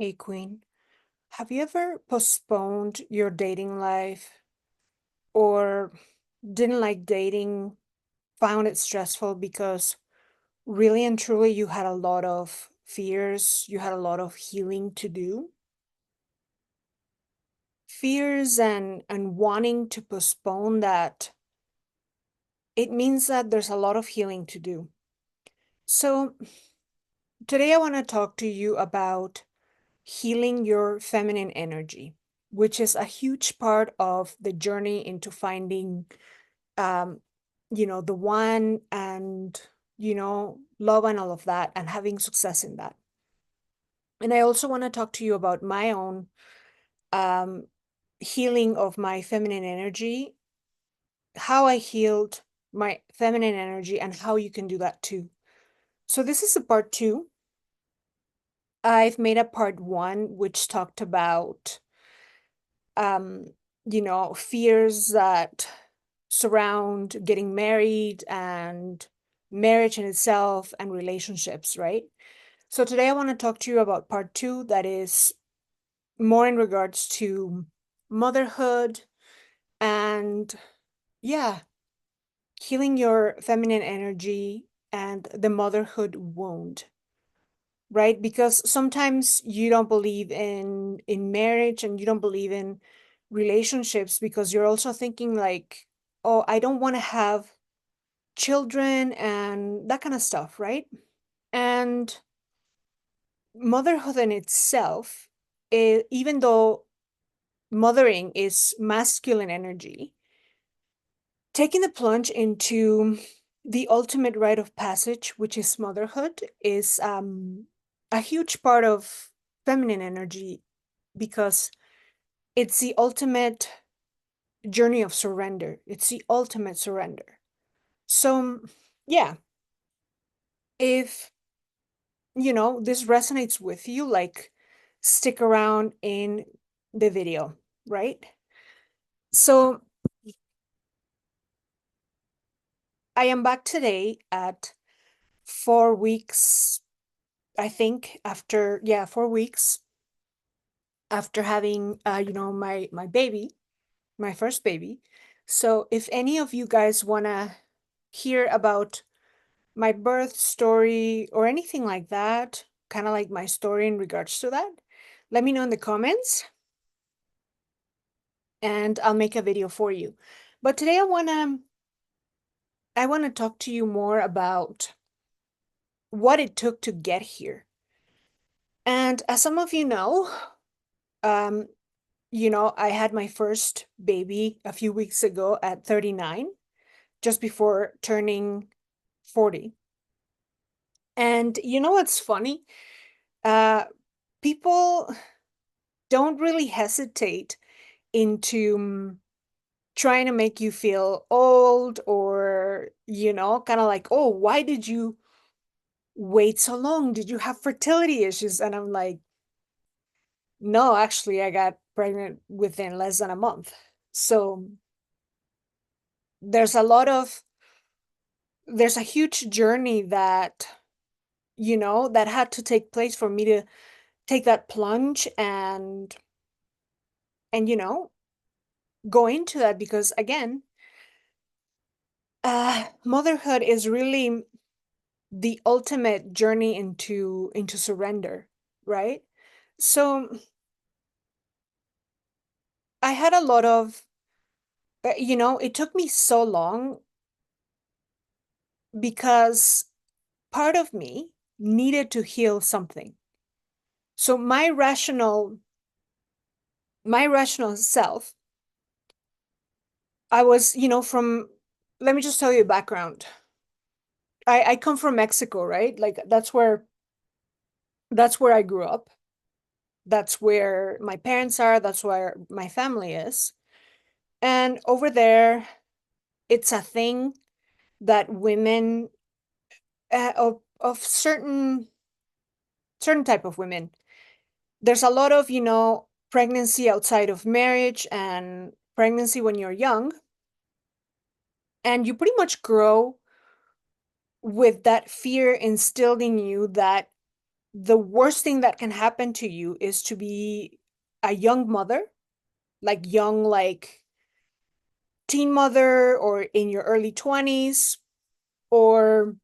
Hey, Queen, have you ever postponed your dating life or didn't like dating, found it stressful because really and truly you had a lot of fears, you had a lot of healing to do? Fears and wanting to postpone that, it means that there's a lot of healing to do. So, today I want to talk to you about healing your feminine energy, which is a huge part of the journey into finding, um, the one and, love and all of that and having success in that. And I also want to talk to you about my own um, healing of my feminine energy, how I healed my feminine energy, and how you can do that too. So, this is a part two. I've made a part one, which talked about um, fears that surround getting married and marriage in itself and relationships, right? So today I want to talk to you about part two, that is more in regards to motherhood and, yeah, healing your feminine energy and the motherhood wound, right? Because sometimes you don't believe in marriage and you don't believe in relationships because you're also thinking like, oh, I don't want to have children and that kind of stuff, right? And motherhood in itself, even though mothering is masculine energy, taking the plunge into the ultimate rite of passage, which is motherhood, is a huge part of feminine energy because it's the ultimate journey of surrender. It's the ultimate surrender. So, yeah, if this resonates with you, like stick around in the video, right? So, I am back today at 4 weeks, I think, after, yeah, 4 weeks after having, my baby, my first baby. So, if any of you guys want to hear about my birth story or anything like that, kind of like my story in regards to that, let me know in the comments and I'll make a video for you. But today I want to talk to you more about what it took to get here. And as some of you know, um, I had my first baby a few weeks ago at 39, just before turning 40. And you know what's funny? Uh, People don't really hesitate into trying to make you feel old or, kind of like, oh, why did you wait so long? Did you have fertility issues? And I'm like, no, actually, I got pregnant within less than a month. So there's a lot of, there's a huge journey that, that had to take place for me to take that plunge and go into that because again, motherhood is really the ultimate journey into surrender, right? So I had a lot of it took me so long because part of me needed to heal something. So my rational self, I was, from, let me just tell you a background. I come from Mexico, right? Like that's where I grew up. That's where my parents are, that's where my family is. And over there, it's a thing that women of certain type of women, there's a lot of pregnancy outside of marriage and pregnancy when you're young, and you pretty much grow with that fear instilled in you that the worst thing that can happen to you is to be a young mother, like young, like teen mother, or in your early 20s, or,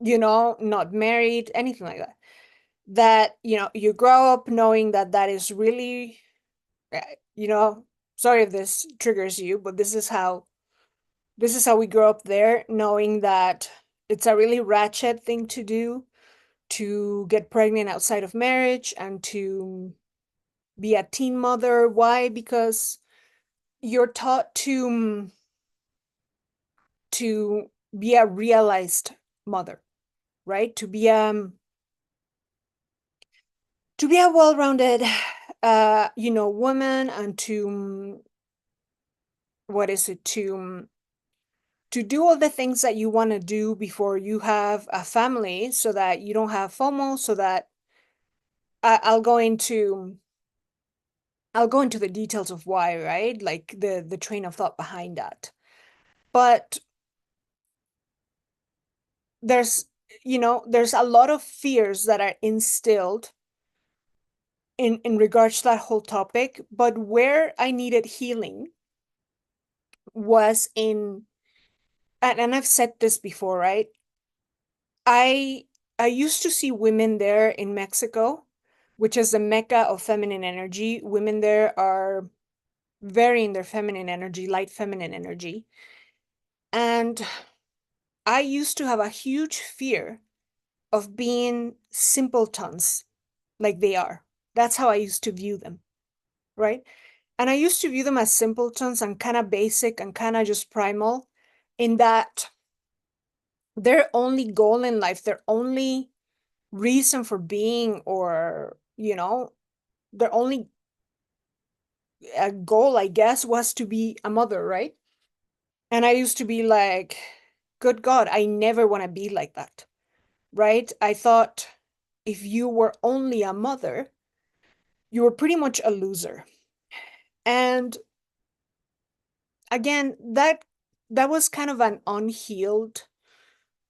not married, anything like that. That, you grow up knowing that that is really, uh, you know, sorry if this triggers you, but this is how we grow up there, knowing that it's a really ratchet thing to do, to get pregnant outside of marriage and to be a teen mother. Why? Because you're taught to be a realized mother, right? To be a well-rounded woman, and what is it, to do all the things that you want to do before you have a family, so that you don't have FOMO, so that I'll go into the details of why, right? Like the train of thought behind that. But there's there's a lot of fears that are instilled in regards to that whole topic. But where I needed healing was in, and I've said this before, right? I I used to see women there in Mexico, which is the mecca of feminine energy. Women there are very in their feminine energy, light feminine energy. And I used to have a huge fear of being simpletons like they are. That's how I used to view them, right? And I used to view them as simpletons and kind of basic and kind of just primal, in that their only goal in life, their only reason for being, or, their only goal, I guess, was to be a mother, right? And I used to be like, good God, I never want to be like that, right? I thought if you were only a mother, you were pretty much a loser. And again, that was kind of an unhealed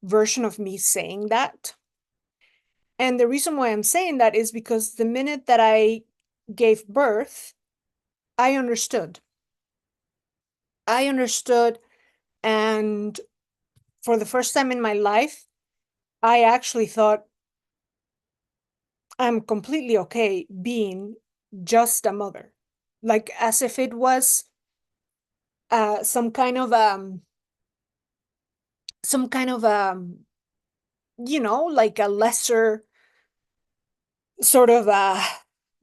version of me saying that. And the reason why I'm saying that is because the minute that I gave birth, I understood. I understood. And for the first time in my life, I actually thought I'm completely okay being just a mother. Like, as if it was some kind of like a lesser sort of a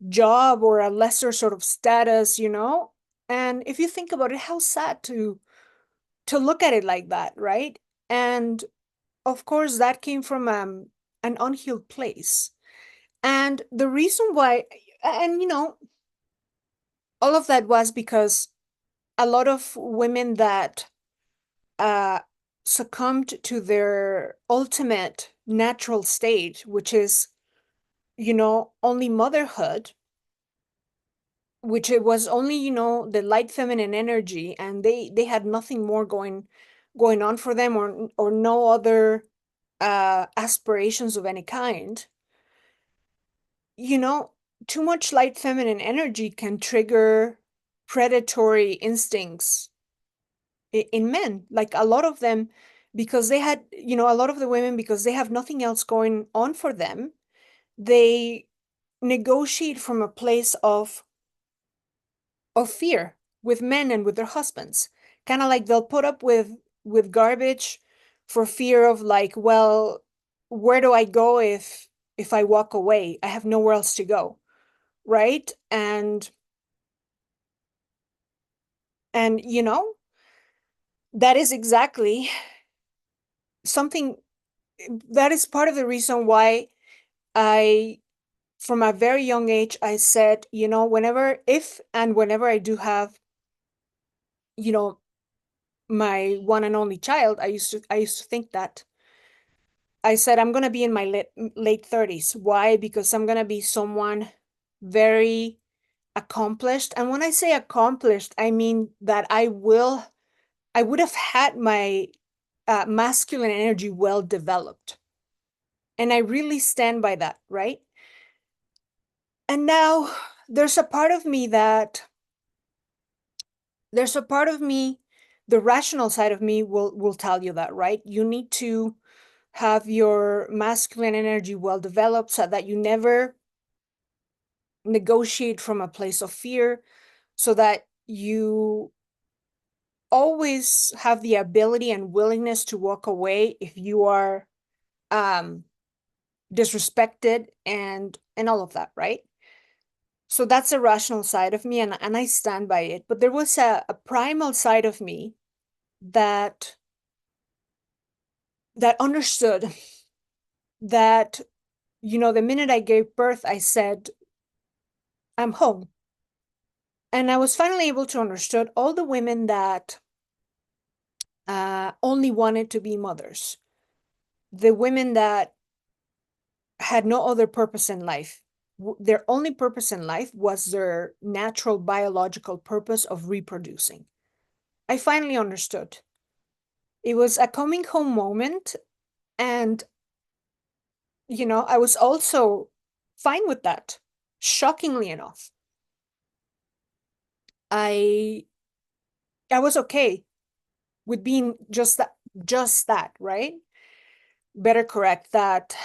job, or a lesser sort of status. And if you think about it, how sad to look at it like that, right? And of course, that came from an unhealed place. And the reason why, and all of that was because a lot of women that uh, succumbed to their ultimate natural state, which is, only motherhood, which it was only, the light feminine energy, and they had nothing more going on for them, or no other aspirations of any kind. you know Too much light feminine energy can trigger predatory instincts in men, like a lot of them, because they had, a lot of the women, because they have nothing else going on for them, they negotiate from a place of fear with men and with their husbands. Kind of like they'll put up with garbage for fear of, like, well, where do I go if I walk away? I have nowhere else to go, right? And that is exactly something that is part of the reason why I, from a very young age, I said, whenever I do have, you know, my one and only child, I used to think that I said I'm gonna be in my late 30s. Why? Because I'm gonna be someone very accomplished. And when I say accomplished, I mean that I would have had my masculine energy well developed. And I really stand by that, right? And now there's a part of me that, there's a part of me, the rational side of me will tell you that, right? You need to have your masculine energy well developed so that you never negotiate from a place of fear, so that you always have the ability and willingness to walk away if you are um disrespected and all of that, right? So that's a rational side of me, and I stand by it. But there was a primal side of me that understood that, the minute I gave birth, I said, I'm home. And I was finally able to understand all the women that only wanted to be mothers, the women that had no other purpose in life. Their only purpose in life was their natural biological purpose of reproducing. I finally understood. It was a coming home moment, and I was also fine with that. Shockingly enough, I I was okay with being just that, right? Better correct that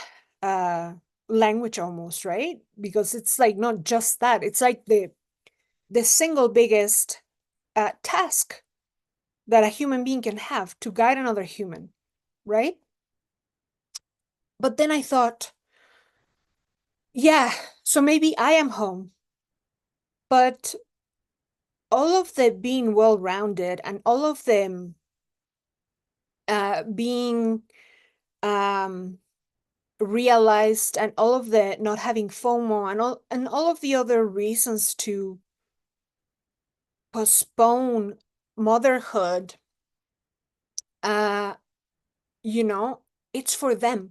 uh language almost, right? Because it's like not just that. It's like the single biggest task that a human being can have, to guide another human, right? But then I thought, yeah, so maybe I am home, but all of the being well-rounded and all of them being um realized, and all of the not having FOMO, and all of the other reasons to postpone motherhood, uh you know it's for them,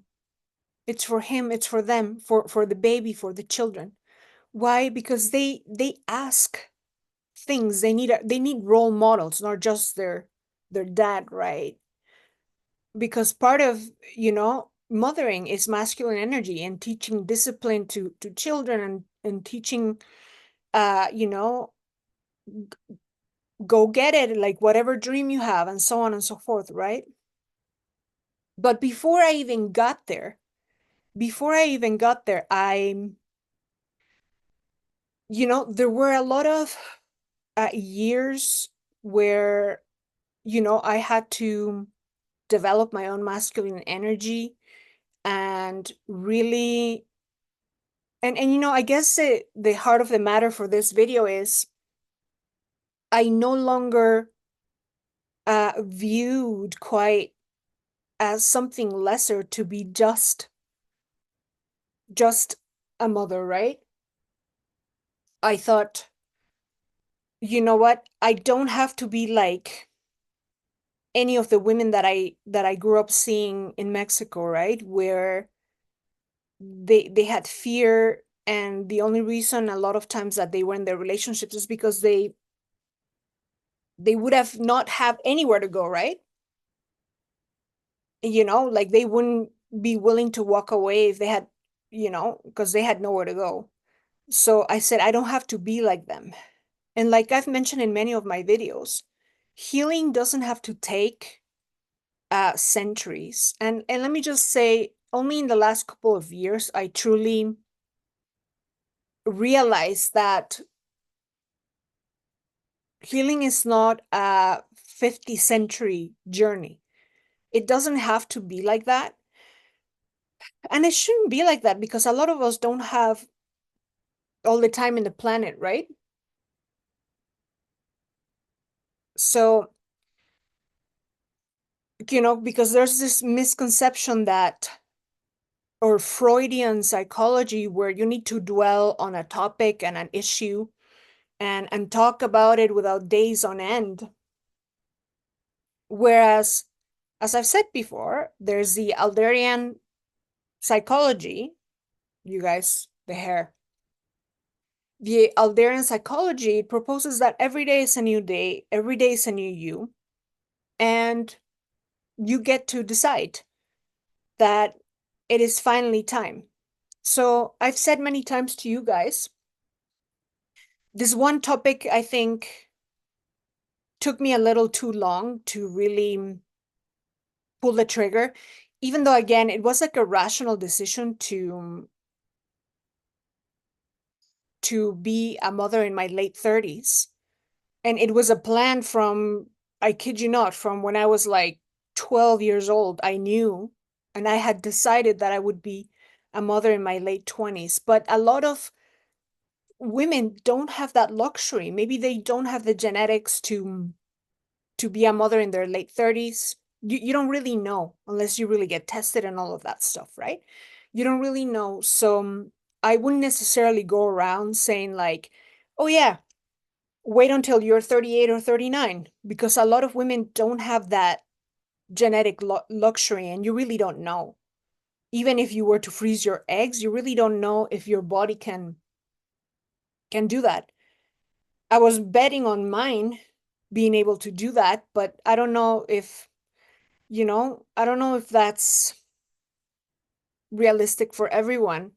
it's for him, it's for them, for the baby, for the children. Why? Because they ask things. They need role models, not just their dad, right? Because part of, mothering is masculine energy, and teaching discipline to children, and teaching, uh you know go get it, like whatever dream you have, and so on and so forth, right? But before I even got there, there were a lot of years where, I had to develop my own masculine energy, and really, and I guess the heart of the matter for this video is, I no longer viewed quite as something lesser to be just a mother, right? I thought, you know what? I don't have to be like any of the women that I grew up seeing in Mexico, right? Where they had fear, and the only reason a lot of times that they were in their relationships is because they would have not have anywhere to go, right? Like they wouldn't be willing to walk away if they had, because they had nowhere to go. So I said, I don't have to be like them. And like I've mentioned in many of my videos, healing doesn't have to take centuries. And let me just say, only in the last couple of years, I truly realized that healing is not a 50th century journey. It doesn't have to be like that. And it shouldn't be like that, because a lot of us don't have all the time in the planet, right? So, because there's this misconception that, or Freudian psychology, where you need to dwell on a topic and an issue, and talk about it without days on end. Whereas, as I've said before, there's the Alderian psychology, you guys, the hair. The Alderian psychology proposes that every day is a new day, every day is a new you, and you get to decide that it is finally time. So I've said many times to you guys, this one topic I think took me a little too long to really pull the trigger, even though again, it was like a rational decision to be a mother in my late 30s. And it was a plan from, I kid you not, from when I was like 12 years old. I knew and I had decided that I would be a mother in my late 20s. But a lot of women don't have that luxury. Maybe they don't have the genetics to be a mother in their late 30s. You don't really know unless you really get tested and all of that stuff, right? You don't really know. So I wouldn't necessarily go around saying like, oh yeah, wait until you're 38 or 39, because a lot of women don't have that genetic luxury, and you really don't know. Even if you were to freeze your eggs, you really don't know if your body can do that. I was betting on mine being able to do that, but I don't know if, I don't know if that's realistic for everyone.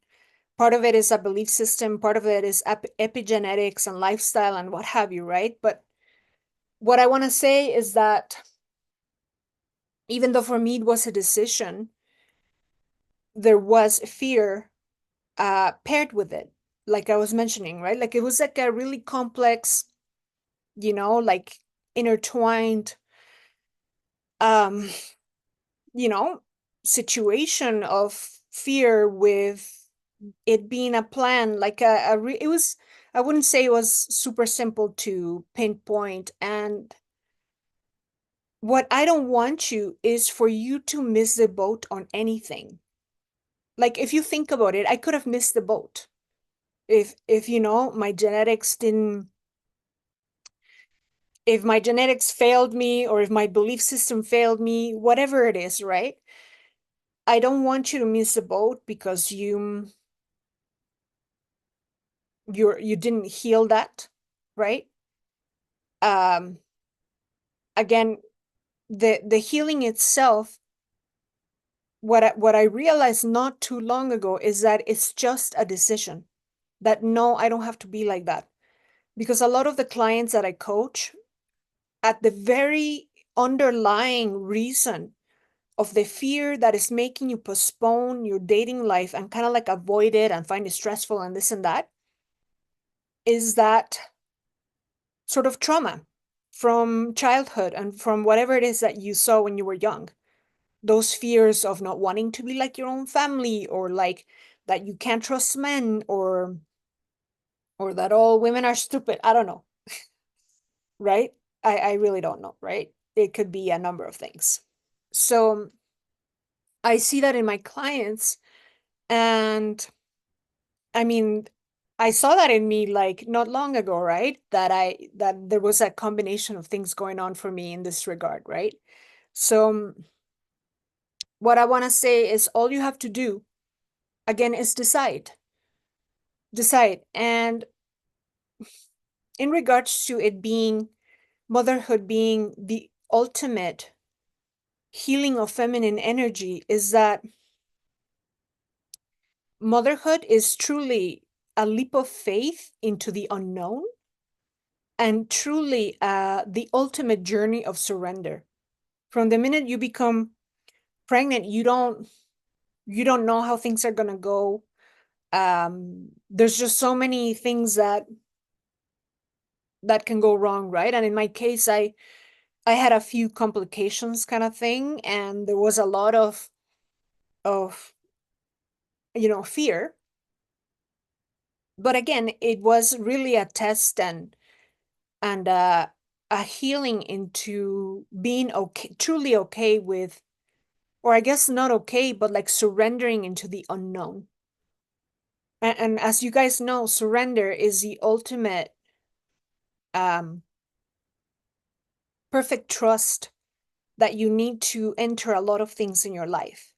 Part of it is a belief system, part of it is epigenetics and lifestyle and what have you, right? But what I want to say is that even though for me it was a decision, there was fear paired with it, like I was mentioning, right? Like it was like a really complex, like intertwined, um, you know, situation of fear with it being a plan, like it was, I wouldn't say it was super simple to pinpoint. And what I don't want you is for you to miss the boat on anything. Like if you think about it, I could have missed the boat if my genetics didn't, if my genetics failed me, or if my belief system failed me, whatever it is, right? I don't want you to miss the boat because you didn't heal that, right? um Again, the healing itself, what I realized not too long ago is that it's just a decision, that no, I don't have to be like that. Because a lot of the clients that I coach, at the very underlying reason of the fear that is making you postpone your dating life and kind of like avoid it and find it stressful and this and that, is that sort of trauma from childhood and from whatever it is that you saw when you were young. Those fears of not wanting to be like your own family, or like that you can't trust men, or that all women are stupid. I don't know, right? I really don't know, right? It could be a number of things. So I see that in my clients, and I mean, I saw that in me like not long ago, right? That there was a combination of things going on for me in this regard, right? So what I want to say is all you have to do again is decide. Decide. And in regards to it being motherhood being the ultimate healing of feminine energy, is that motherhood is truly a leap of faith into the unknown, and truly the ultimate journey of surrender. From the minute you become pregnant, you don't know how things are going to go. There's just so many things that can go wrong, right? And in my case, I had a few complications kind of thing, and there was a lot of fear. But again, it was really a test, and a healing into being okay, truly okay with, or I guess not okay, but like surrendering into the unknown. And as you guys know, surrender is the ultimate um perfect trust that you need to enter a lot of things in your life.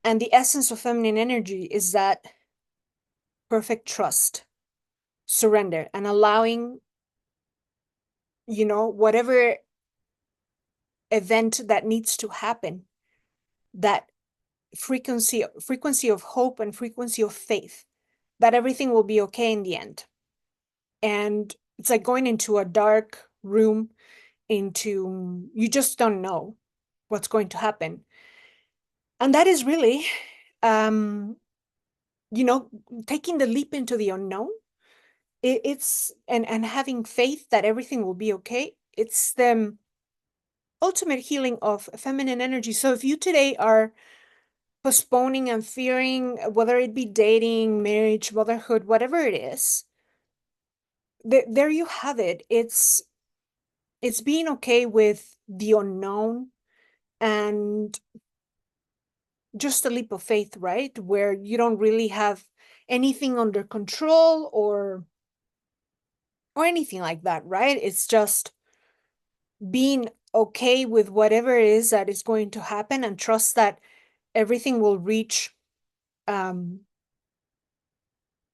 And the essence of feminine energy is that perfect trust, surrender, and allowing, whatever event that needs to happen, that frequency of hope and frequency of faith that everything will be okay in the end. And it's like going into a dark room, into, you just don't know what's going to happen. And that is really, um, taking the leap into the unknown. It's and having faith that everything will be okay. It's the ultimate healing of feminine energy. So if you today are postponing and fearing, whether it be dating, marriage, motherhood, whatever it is, there you have it. It's being okay with the unknown and just a leap of faith, right? Where you don't really have anything under control or anything like that, right? It's just being okay with whatever it is that is going to happen and trust that everything will reach um,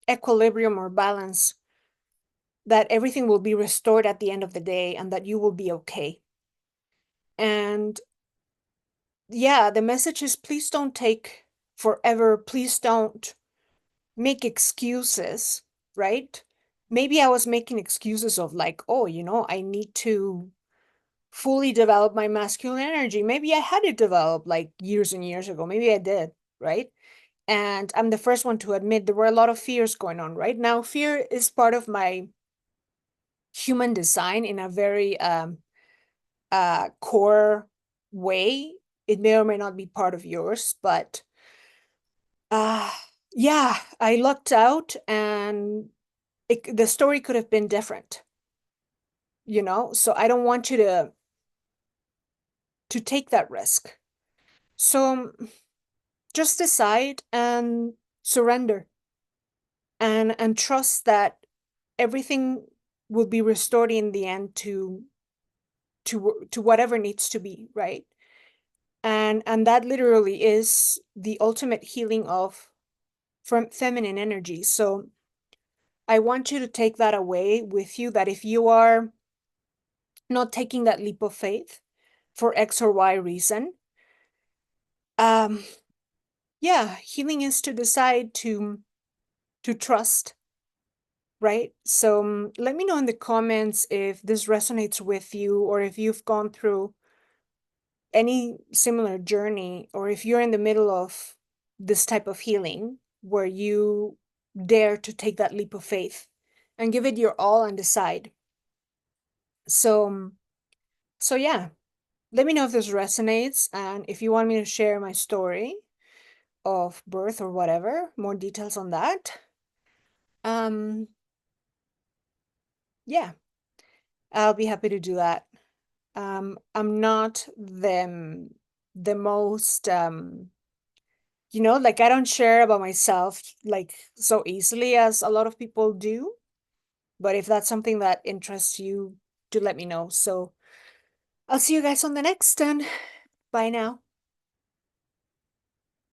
equilibrium or balance, that everything will be restored at the end of the day and that you will be okay. And yeah, the message is, please don't take forever. Please don't make excuses, right? Maybe I was making excuses of like, oh, I need to fully develop my masculine energy. Maybe I had it developed like years and years ago. Maybe I did, right? And I'm the first one to admit there were a lot of fears going on, right? Now, fear is part of my human design in a very core way. It may or may not be part of yours, but uh, yeah, I lucked out and the story could have been different, So I don't want you to take that risk. So just decide and surrender and trust that everything will be restored in the end to whatever needs to be, right? And that literally is the ultimate healing of from feminine energy. So I want you to take that away with you, that if you are not taking that leap of faith for X or Y reason, um yeah, healing is to decide to trust, right? So let me know in the comments if this resonates with you, or if you've gone through any similar journey, or if you're in the middle of this type of healing where you dare to take that leap of faith and give it your all and decide. So yeah, let me know if this resonates, and if you want me to share my story of birth or whatever, more details on that. Um yeah, I'll be happy to do that. I'm not the most like, I don't share about myself like so easily as a lot of people do. But if that's something that interests you, do let me know. So I'll see you guys on the next, and bye now.